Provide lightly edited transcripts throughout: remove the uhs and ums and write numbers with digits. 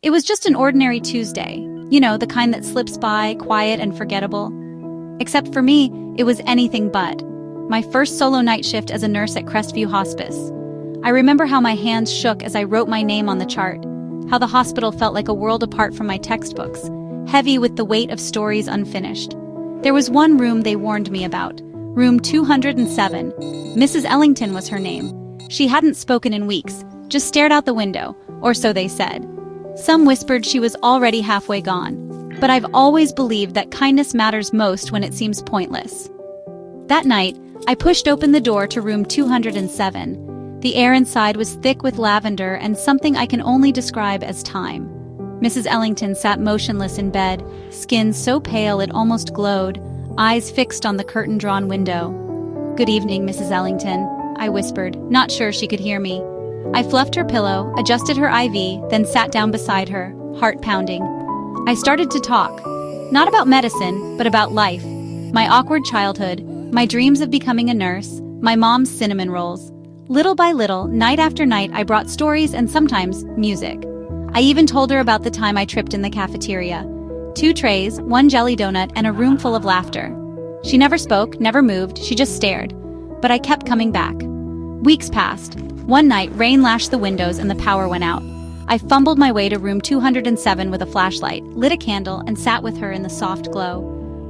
It was just an ordinary Tuesday. You know, the kind that slips by, quiet and forgettable. Except for me, it was anything but. My first solo night shift as a nurse at Crestview Hospice. I remember how my hands shook as I wrote my name on the chart, how the hospital felt like a world apart from my textbooks, heavy with the weight of stories unfinished. There was one room they warned me about, room 207. Mrs. Ellington was her name. She hadn't spoken in weeks, just stared out the window, or so they said. Some whispered she was already halfway gone, but I've always believed that kindness matters most when it seems pointless. That night, I pushed open the door to room 207. The air inside was thick with lavender and something I can only describe as time. Mrs. Ellington sat motionless in bed, skin so pale it almost glowed, eyes fixed on the curtain-drawn window. "Good evening, Mrs. Ellington," I whispered, not sure she could hear me. I fluffed her pillow, adjusted her IV, then sat down beside her, heart pounding. I started to talk, not about medicine, but about life. My awkward childhood, my dreams of becoming a nurse, my mom's cinnamon rolls. Little by little, night after night, I brought stories and sometimes music. I even told her about the time I tripped in the cafeteria. 2 trays, 1 jelly donut, and a room full of laughter. She never spoke, never moved, she just stared. But I kept coming back. Weeks passed. One night, rain lashed the windows and the power went out. I fumbled my way to room 207 with a flashlight, lit a candle, and sat with her in the soft glow.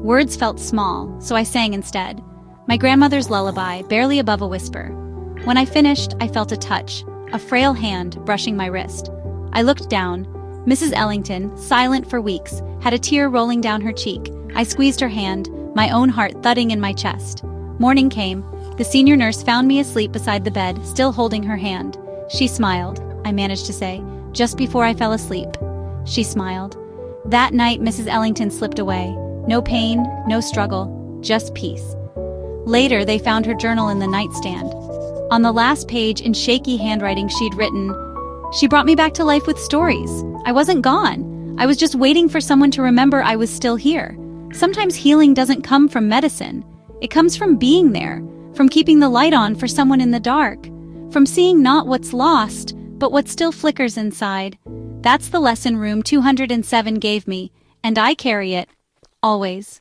Words felt small, so I sang instead. My grandmother's lullaby, barely above a whisper. When I finished, I felt a touch, a frail hand brushing my wrist. I looked down. Mrs. Ellington, silent for weeks, had a tear rolling down her cheek. I squeezed her hand, my own heart thudding in my chest. Morning came. The senior nurse found me asleep beside the bed, still holding her hand. She smiled, I managed to say, just before I fell asleep. She smiled. That night, Mrs. Ellington slipped away. No pain, no struggle, just peace. Later, they found her journal in the nightstand. On the last page, in shaky handwriting, she'd written, "She brought me back to life with stories. I wasn't gone. I was just waiting for someone to remember I was still here." Sometimes healing doesn't come from medicine. It comes from being there, from keeping the light on for someone in the dark, from seeing not what's lost, but what still flickers inside. That's the lesson room 207 gave me, and I carry it, always.